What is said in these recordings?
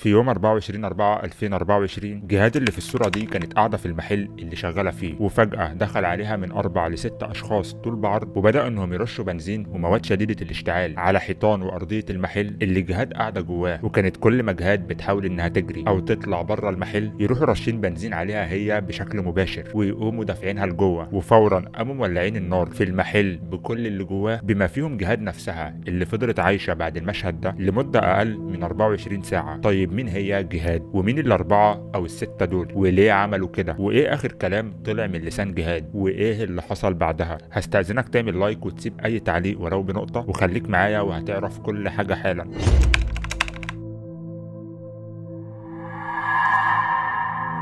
في يوم 24/4/2024 جهاد اللي في الصورة دي كانت قاعدة في المحل اللي شغالة فيه، وفجأة دخل عليها من 4 ل6 أشخاص طول بعرض، وبدأوا إنهم يرشوا بنزين ومواد شديدة الاشتعال على حيطان وأرضية المحل اللي جهاد قاعدة جواه. وكانت كل ما جهاد بتحاول إنها تجري أو تطلع بره المحل يروحوا رشين بنزين عليها هي بشكل مباشر، ويقوموا دافعينها لجوه، وفورا قاموا مولعين النار في المحل بكل اللي جواه، بما فيهم جهاد نفسها اللي فضلت عايشة بعد المشهد ده لمدة أقل من 24 ساعة. طيب مين هي جهاد؟ ومين الأربعة أو الستة دول؟ وليه عملوا كده؟ وإيه آخر كلام طلع من لسان جهاد؟ وإيه اللي حصل بعدها؟ هستأذنك تعمل لايك وتسيب أي تعليق ولو بنقطة، وخليك معايا وهتعرف كل حاجة حالا.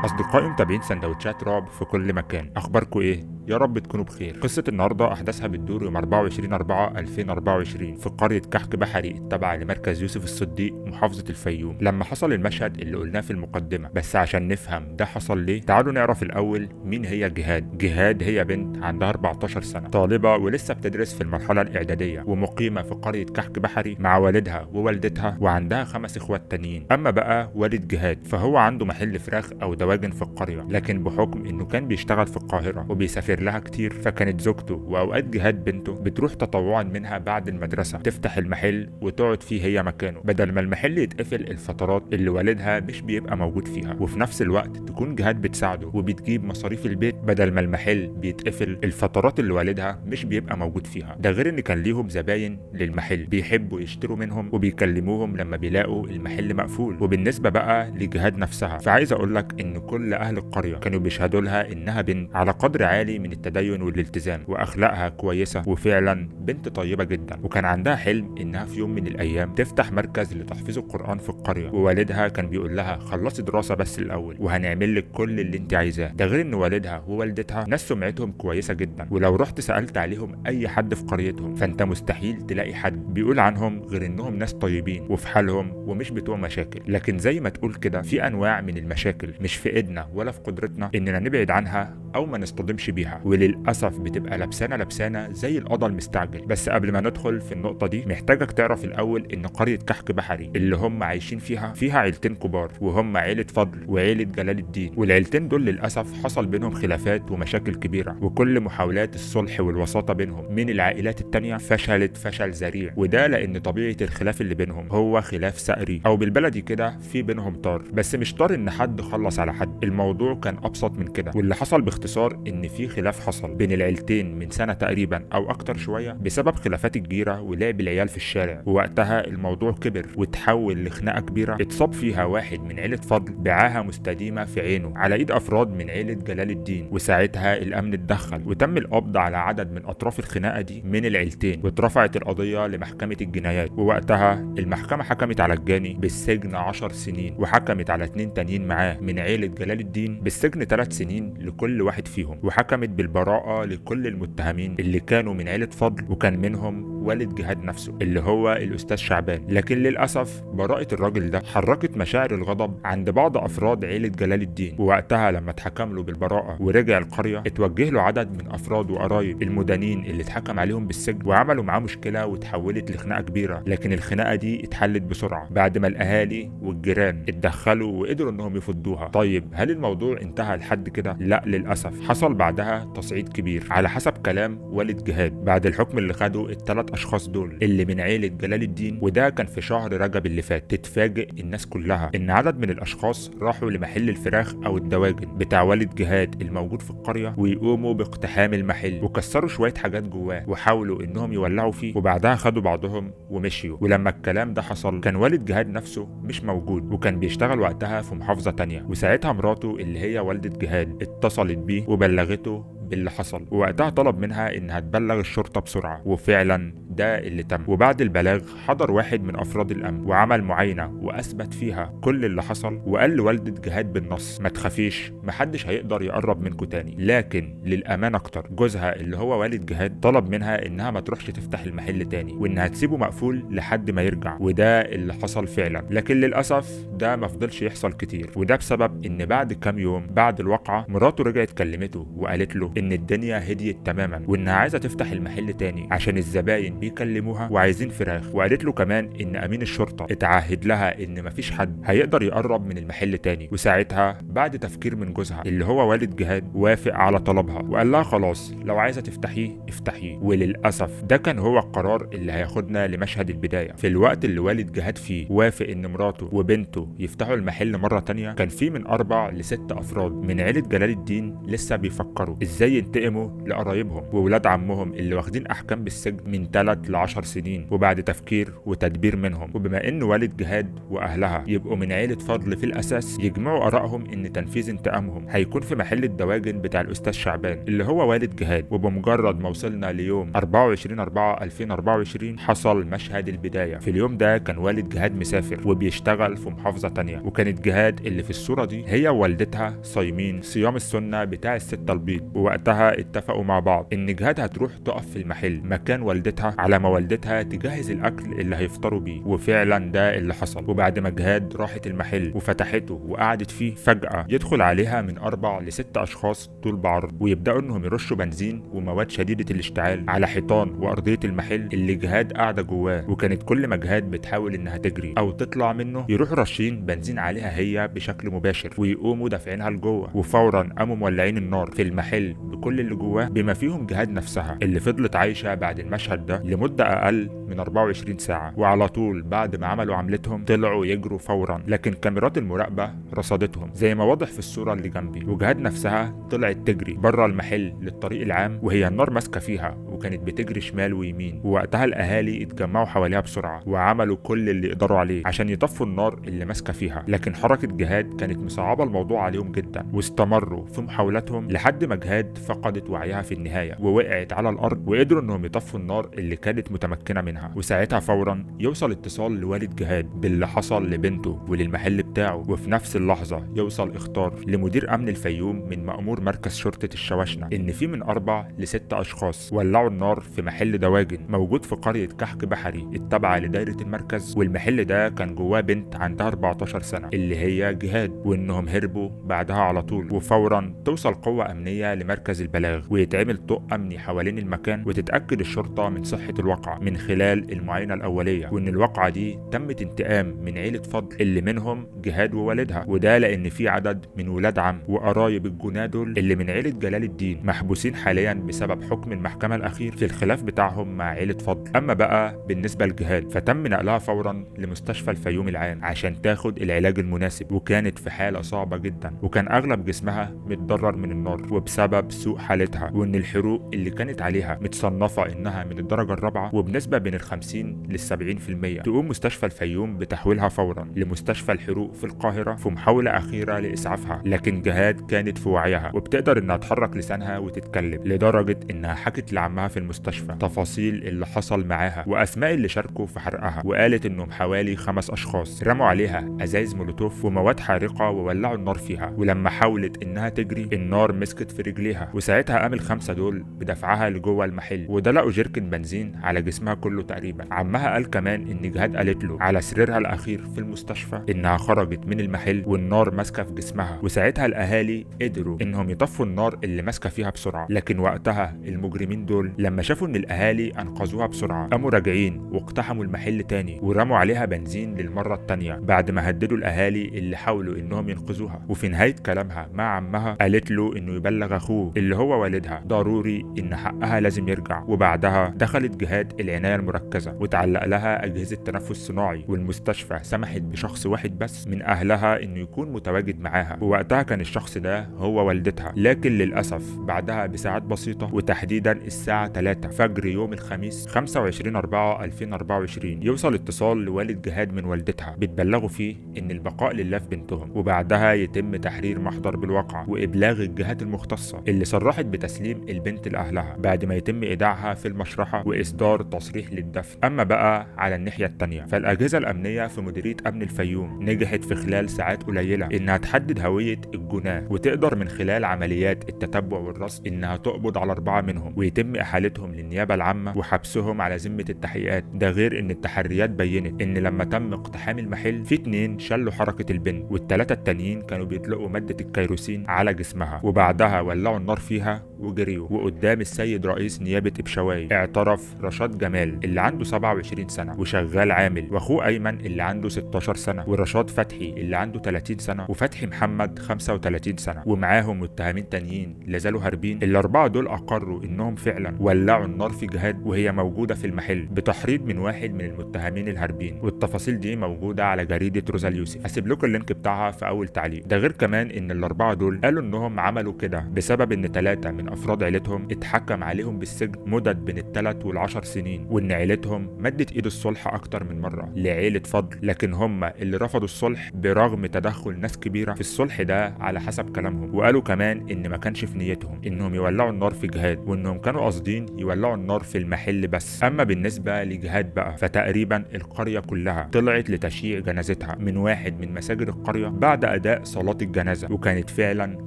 أصدقائي متابعين سندوتشات رعب في كل مكان، أخباركم إيه؟ يا رب تكونوا بخير. قصة النهاردة أحداثها بتدور يوم 24/4/2024 في قرية كحك بحري التابعة لمركز يوسف الصديق محافظة الفيوم، لما حصل المشهد اللي قلناه في المقدمة. بس عشان نفهم ده حصل ليه تعالوا نعرف الأول مين هي جهاد. جهاد هي بنت عندها 14 سنة، طالبة ولسه بتدرس في المرحلة الإعدادية، ومقيمة في قرية كحك بحري مع والدها ووالدتها، وعندها 5 إخوات تانيين. أما بقى والد جهاد فهو عنده محل فراخ أو دواجن في القرية، لكن بحكم إنه كان بيشتغل في القاهرة وبيسافر لها كتير، فكانت زوجته واوقات جهاد بنته بتروح تطوعا منها بعد المدرسه تفتح المحل وتقعد فيه هي مكانه، بدل ما المحل يتقفل الفترات اللي والدها مش بيبقى موجود فيها. وفي نفس الوقت تكون جهاد بتساعده وبتجيب مصاريف البيت بدل ما المحل بيتقفل الفترات اللي والدها مش بيبقى موجود فيها. ده غير ان كان ليهم زباين للمحل بيحبوا يشتروا منهم وبيكلموهم لما بيلاقوا المحل مقفول. وبالنسبه بقى لجهاد نفسها فعايز اقول لك ان كل اهل القريه كانوا بيشهدوا لها انها بنت على قدر عالي من التدين والالتزام، واخلاقها كويسه، وفعلا بنت طيبه جدا. وكان عندها حلم انها في يوم من الايام تفتح مركز لتحفيظ القران في القريه، ووالدها كان بيقول لها خلصي دراسه بس الاول وهنعمل لك كل اللي انت عايزاه. ده غير ان والدها ووالدتها ناس سمعتهم كويسه جدا، ولو رحت سالت عليهم اي حد في قريتهم فانت مستحيل تلاقي حد بيقول عنهم غير انهم ناس طيبين وفي حالهم ومش بتوع مشاكل. لكن زي ما تقول كده في انواع من المشاكل مش في ايدنا ولا في قدرتنا اننا نبعد عنها او ما نصطدمش بيها، وللاسف بتبقى لبسانه زي القضا المستعجل. بس قبل ما ندخل في النقطه دي محتاجك تعرف الاول ان قريه كحك بحري اللي هم عايشين فيها عيلتين كبار، وهم عيله فضل وعيله جلال الدين. والعيلتين دول للاسف حصل بينهم خلافات ومشاكل كبيره، وكل محاولات الصلح والوساطه بينهم من العائلات التانيه فشلت فشل ذريع. وده لان طبيعه الخلاف اللي بينهم هو خلاف سأري، او بالبلدي كده في بينهم طار، بس مش طار ان حد خلص على حد. الموضوع كان ابسط من كده، واللي حصل باختصار ان في خلاف حصل بين العيلتين من سنة تقريبا او اكتر شوية بسبب خلافات الجيرة ولعب العيال في الشارع. ووقتها الموضوع كبر وتحول لخناقة كبيرة اتصاب فيها واحد من عيلة فضل بعاهة مستديمة في عينه على ايد افراد من عيلة جلال الدين. وساعتها الامن اتدخل وتم القبض على عدد من اطراف الخناقة دي من العيلتين، واترفعت القضية لمحكمة الجنايات. ووقتها المحكمة حكمت على الجاني بالسجن 10 سنين، وحكمت على 2 تانيين معاه من عيلة جلال الدين بالسجن 3 سنين لكل واحد فيهم، وحكمت بالبراءة لكل المتهمين اللي كانوا من عيلة فضل، وكان منهم والد جهاد نفسه اللي هو الأستاذ شعبان. لكن للأسف براءة الراجل ده حركت مشاعر الغضب عند بعض أفراد عيلة جلال الدين، ووقتها لما اتحكم له بالبراءة ورجع القرية اتوجه له عدد من أفراد وقرايب المدانين اللي اتحكم عليهم بالسجن، وعملوا معاه مشكلة وتحولت لخناقة كبيرة. لكن الخناقة دي اتحلت بسرعة بعد ما الأهالي والجيران اتدخلوا وقدروا إنهم يفضوها. طيب هل الموضوع انتهى لحد كده؟ لا للأسف، حصل بعدها تصعيد كبير على حسب كلام والد جهاد بعد الحكم اللي خده ال3 أشخاص دول اللي من عيلة جلال الدين، وده كان في شهر رجب اللي فات. تتفاجئ الناس كلها إن عدد من الأشخاص راحوا لمحل الفراخ أو الدواجن بتاع والد جهاد الموجود في القرية ويقوموا باقتحام المحل، وكسروا شوية حاجات جواه وحاولوا إنهم يولعوا فيه، وبعدها خدوا بعضهم ومشيوا. ولما الكلام ده حصل كان والد جهاد نفسه مش موجود، وكان بيشتغل وقتها في محافظة تانية. وساعتها مراته اللي هي والدة جهاد اتصلت بيه وبلغته باللي حصل، ووقتها طلب منها انها تبلغ الشرطه بسرعه، وفعلا ده اللي تم. وبعد البلاغ حضر واحد من افراد الامن وعمل معاينه واثبت فيها كل اللي حصل، وقال لوالده جهاد بالنص ما تخافيش محدش هيقدر يقرب منكم تاني. لكن للامان اكتر جوزها اللي هو والد جهاد طلب منها انها ما تروحش تفتح المحل تاني وانها تسيبه مقفول لحد ما يرجع، وده اللي حصل فعلا. لكن للاسف ده ما فضلش يحصل كتير، وده بسبب ان بعد كام يوم بعد الواقعه مراته رجعت كلمته وقالت له ان الدنيا هديت تماما وانها عايزه تفتح المحل تاني عشان الزباين بيكلموها وعايزين فراخ، وقالت له كمان ان امين الشرطه اتعهد لها ان مفيش حد هيقدر يقرب من المحل تاني. وساعتها بعد تفكير من جوزها اللي هو والد جهاد وافق على طلبها وقال لها خلاص لو عايزه تفتحيه افتحيه. وللاسف ده كان هو القرار اللي هياخدنا لمشهد البدايه. في الوقت اللي والد جهاد فيه وافق ان مراته وبنته يفتحوا المحل مره تانيه، كان في من 4 ل 6 افراد من عيله جلال الدين لسه بيفكروا ازاي ينتقموا لقرايبهم وولاد عمهم اللي واخدين احكام بالسجن من 3 ل 10 سنين. وبعد تفكير وتدبير منهم، وبما ان والد جهاد واهلها يبقوا من عيله فضل في الاساس، يجمعوا ارائهم ان تنفيذ انتقامهم هيكون في محل الدواجن بتاع الاستاذ شعبان اللي هو والد جهاد. وبمجرد ما وصلنا ليوم 24/4/2024 حصل مشهد البدايه. في اليوم ده كان والد جهاد مسافر وبيشتغل في محافظه تانية، وكانت جهاد اللي في الصوره دي هي ووالدتها صايمين صيام السنه بتاع الستة البيض. ووقتها اتفقوا مع بعض ان جهاد هتروح تقف في المحل مكان والدتها على ما والدتها تجهز الاكل اللي هيفطروا بيه. وفعلا ده اللي حصل. وبعد ما جهاد راحت المحل وفتحته وقعدت فيه، فجأة يدخل عليها من 4 ل 6 اشخاص طول بعرض، ويبداوا انهم يرشوا بنزين ومواد شديدة الاشتعال على حيطان وارضية المحل اللي جهاد قاعدة جواه. وكانت كل ما جهاد بتحاول انها تجري او تطلع منه يروحوا رشين بنزين عليها هي بشكل مباشر، ويقوموا دافعينها لجوه. وفورا قاموا مولعين النار في المحل بكل اللي جواه، بما فيهم جهاد نفسها اللي فضلت عايشة بعد المشهد ده لمدة اقل من 24 ساعة. وعلى طول بعد ما عملوا عملتهم طلعوا يجروا فورا، لكن كاميرات المراقبة رصدتهم زي ما واضح في الصورة اللي جنبي. وجهاد نفسها طلعت تجري بره المحل للطريق العام وهي النار ماسكة فيها، وكانت بتجري شمال ويمين. ووقتها الاهالي اتجمعوا حواليها بسرعة وعملوا كل اللي يقدروا عليه عشان يطفوا النار اللي ماسكة فيها، لكن حركة جهاد كانت مصعبة الموضوع عليهم جدا. واستمروا في محاولاتهم لحد ما جهاد فقدت وعيها في النهاية ووقعت على الارض، وقدروا انهم يطفوا النار اللي كانت متمكنة منها. وساعتها فورا يوصل اتصال لوالد جهاد باللي حصل لبنته وللمحل بتاعه، وفي نفس اللحظة يوصل اخطار لمدير امن الفيوم من مأمور مركز شرطة الشواشنة ان في من 4 ل 6 اشخاص ولعوا النار في محل دواجن موجود في قرية كحك بحري التابعة لدايرة المركز. والمحل ده كان جواه بنت عندها 14 سنة اللي هي جهاد، وانهم هربوا بعدها على طول. وفورا توصل قوة امنية لمركز البلاغ ويتعمل طوق امني حوالين المكان، وتتأكد الشرطة من صحة الواقعة من خلال المعاينة الاولية، وان الواقعة دي تمت انتقام من عيلة فضل اللي منهم جهاد ووالدها. وده لان في عدد من ولاد عم وقرايب الجناه دول اللي من عيلة جلال الدين محبوسين حاليا بسبب حكم المحكمة الاخير في الخلاف بتاعهم مع عيلة فضل. اما بقى بالنسبة لجهاد فتم نقلها فورا لمستشفى الفيوم العام عشان تاخد العلاج المناسب، وكانت في حالة صعبة جدا، وكان اغلب جسمها متضرر من النار وبسبب سوء حالتها، وان الحروق اللي كانت عليها متصنفة انها من الدرجة الرابعة وبنسبة بين 50 ل 70%. تقوم مستشفى الفيوم بتحويلها فورا لمستشفى الحروق في القاهرة في محاولة أخيرة لإسعافها، لكن جهاد كانت في وعيها وبتقدر إنها تحرك لسانها وتتكلم، لدرجة إنها حكت لعمها في المستشفى تفاصيل اللي حصل معاها وأسماء اللي شاركوا في حرقها. وقالت إنهم حوالي 5 أشخاص رموا عليها أزايز مولوتوف ومواد حارقة وولعوا النار فيها، ولما حاولت إنها تجري النار مسكت في رجليها. وساعتها قام ال5 دول بدفعها لجوه المحل، وده لقوا جيركن بنزين على جسمها كله تقريبا. عمها قال كمان إن جهاد قالت له على سريرها الأخير في المستشفى إنها خرجت من المحل والنار ماسكة في جسمها. وساعتها الأهالي قدروا إنهم يطفوا النار اللي ماسكة فيها بسرعة، لكن وقتها المجرمين دول لما شافوا إن الأهالي أنقذوها بسرعة قاموا راجعين واقتحموا المحل تاني ورموا عليها بنزين للمرة التانية بعد ما هددوا الأهالي اللي حاولوا إنهم ينقذوها. وفي نهاية كلامها مع عمها قالت له إنه يبلغ أخوه اللي هو والدها ضروري إن حقها لازم يرجع. وبعدها دخلت جهاد العناية المركزة وتعلق لها أجهزة تنفس صناعي، والمستشفى سمحت بشخص واحد بس من أهلها إنه يكون متواجد معاها، ووقتها كان الشخص ده هو والدتها. لكن للأسف بعدها بساعات بسيطة وتحديدا الساعة 3 فجر يوم الخميس 25/4/2024 يوصل اتصال لوالد جهاد من والدتها بتبلغوا فيه إن البقاء لله في بنتهم، وبعدها يتم تحرير محضر بالواقع وإبلاغ الجهات المختصة اللي صرحت بتسليم البنت لأهلها بعد ما يتم إيداعها في المشرحة وإصدار تصريح للدفن. أما بقى على الناحية التانية فالأجهزة الأمنية في مديرية أمن الفيوم نجحت في خلال ساعات قليلة إنها تحدد هوية الجناه، وتقدر من خلال عمليات التتبع والرصد إنها تقبض على 4 منهم ويتم إحالتهم للنيابة العامة وحبسهم على ذمة التحقيقات. ده غير إن التحريات بينت إن لما تم اقتحام المحل في 2 شلوا حركة البنت، وال3 التانيين كانوا بيطلقوا مادة الكيروسين على جسمها وبعدها ولعوا النار فيها وجريوا. وقدام السيد رئيس نيابة إبشواي اعترف يوسف رشاد جمال اللي عنده 27 سنة وشغال عامل، واخوه ايمن اللي عنده 16 سنة، ورشاد فتحي اللي عنده 30 سنة، وفتحي محمد 35 سنة، ومعاهم متهمين تانيين لازالوا هاربين. الاربعة دول اقروا انهم فعلا ولعوا النار في جهاد وهي موجودة في المحل بتحريض من واحد من المتهمين الهاربين، والتفاصيل دي موجودة على جريدة روزا اليوسف، هسيب لكم اللينك بتاعها في اول تعليق. ده غير كمان ان الاربعة دول قالوا انهم عملوا كده بسبب ان 3 من افراد عيلتهم اتحكم عليهم بالسجن مدد بين ال3 وال10 سنين، وان عيلتهم مدت ايد الصلح اكتر من مرة لعيلة فضل، لكن هم اللي رفضوا الصلح برغم تدخل ناس كبيرة في الصلح ده على حسب كلامهم. وقالوا كمان ان ما كانش في نيتهم انهم يولعوا النار في جهاد، وانهم كانوا قاصدين يولعوا النار في المحل بس. اما بالنسبة لجهاد بقى فتقريبا القرية كلها طلعت لتشييع جنازتها من واحد من مساجد القرية بعد اداء صلاة الجنازة، وكانت فعلا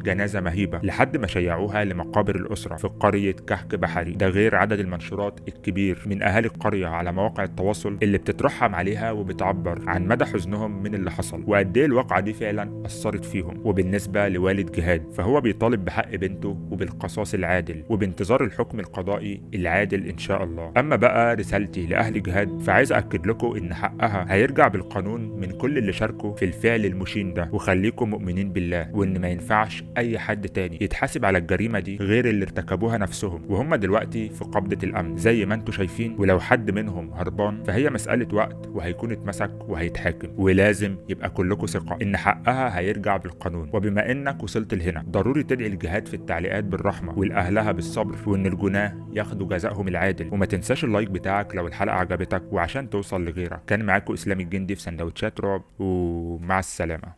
جنازة مهيبة لحد ما شيعوها لمقابر الاسرة في قرية كحك بحري. ده غير عدد المنشورات الكبير من اهالي القرية على مواقع التواصل اللي بتترحم عليها وبتعبر عن مدى حزنهم من اللي حصل وقد ايه الواقعة دي فعلا اثرت فيهم. وبالنسبة لوالد جهاد فهو بيطالب بحق بنته وبالقصاص العادل وبانتظار الحكم القضائي العادل ان شاء الله. اما بقى رسالتي لاهل جهاد فعايز اكد لكم ان حقها هيرجع بالقانون من كل اللي شاركوا في الفعل المشين ده، وخليكم مؤمنين بالله وان ما ينفعش اي حد تاني يتحاسب على الجريمة دي غير اللي ارتكبوها نفسهم، وهم دلوقتي في قبضة الامن زي ما انتم شايفين. ولو حد منهم هربان فهي مسألة وقت وهيكون اتمسك وهيتحاكم، ولازم يبقى كلكم ثقة ان حقها هيرجع بالقانون. وبما انك وصلت لهنا ضروري تدعي الجهاد في التعليقات بالرحمة ولأهلها بالصبر، وان الجناه ياخدوا جزائهم العادل. وما تنساش اللايك بتاعك لو الحلقة عجبتك وعشان توصل لغيرك. كان معاكم اسلام الجندي في سندوتشات رعب، ومع السلامة.